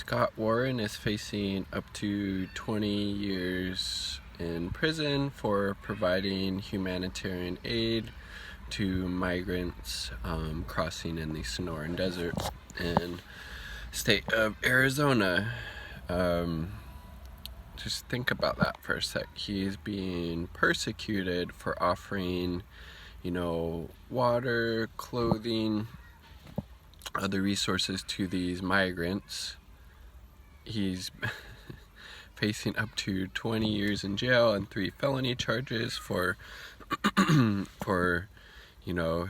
Scott Warren is facing up to 20 years in prison for providing humanitarian aid to migrants crossing in the Sonoran Desert in state of Arizona. Just think about that for a sec. He's being persecuted for offering, water, clothing, other resources to these migrants. He's facing up to 20 years in jail and 3 felony charges for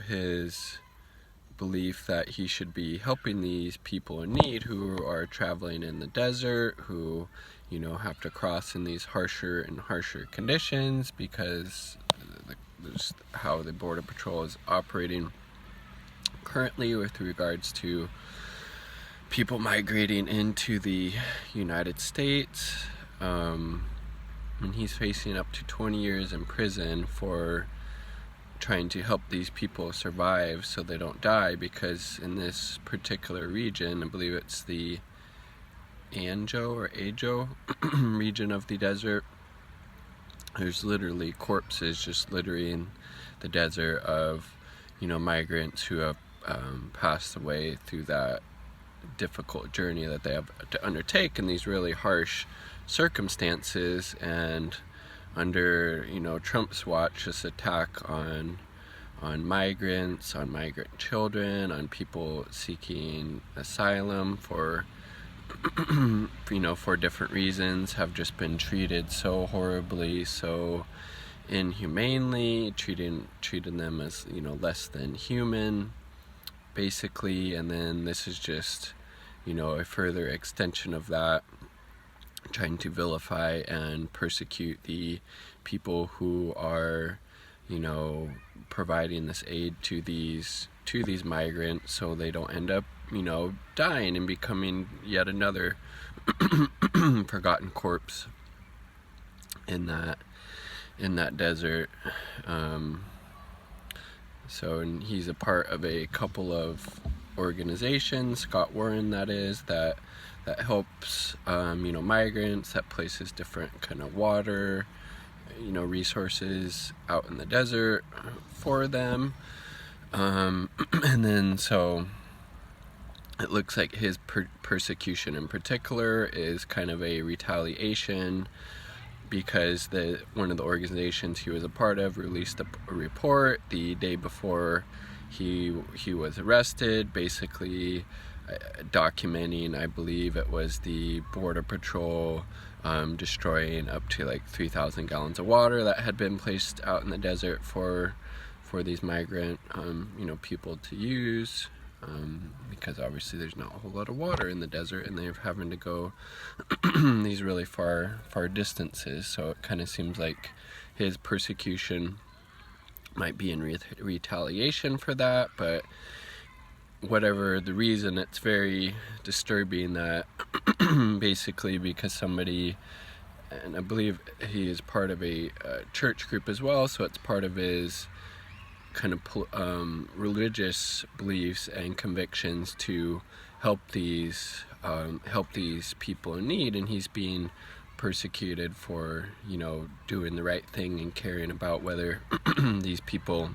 his belief that he should be helping these people in need who are traveling in the desert, who have to cross in these harsher and harsher conditions because how the Border Patrol is operating currently with regards to people migrating into the United States. And he's facing up to 20 years in prison for trying to help these people survive so they don't die, because in this particular region, I believe it's the Ajo region of the desert, there's literally corpses just littering the desert of migrants who have passed away through that difficult journey that they have to undertake in these really harsh circumstances. And under Trump's watch, this attack on migrants, on migrant children, on people seeking asylum for for different reasons, have just been treated so horribly, so inhumanely, treating them as less than human, basically. And then this is just a further extension of that, trying to vilify and persecute the people who are providing this aid to these migrants, so they don't end up dying and becoming yet another forgotten corpse in that desert. And he's a part of a couple of organizations, Scott Warren that is, that helps migrants, that places different kind of water resources out in the desert for them. And then so it looks like his persecution in particular is kind of a retaliation, because one of the organizations he was a part of released a report the day before he was arrested, basically documenting, I believe it was the Border Patrol destroying up to like 3,000 gallons of water that had been placed out in the desert for these migrant people to use, because obviously there's not a whole lot of water in the desert and they're having to go these really far distances. So it kind of seems like his persecution might be in retaliation for that, but whatever the reason, it's very disturbing that basically because somebody, and I believe he is part of a church group as well, so it's part of his kind of religious beliefs and convictions to help these people in need, and he's being persecuted for doing the right thing and caring about whether these people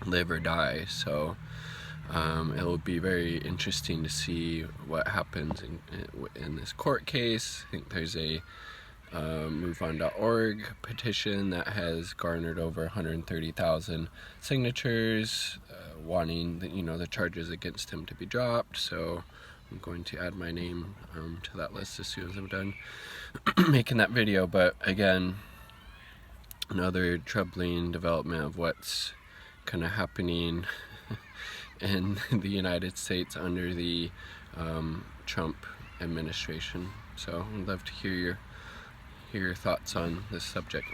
live or die. So it will be very interesting to see what happens in this court case. I think there's a MoveOn.org petition that has garnered over 130,000 signatures wanting the charges against him to be dropped. So I'm going to add my name to that list as soon as I'm done making that video. But again, another troubling development of what's kind of happening in the United States under the Trump administration. So I'd love to hear your thoughts on this subject.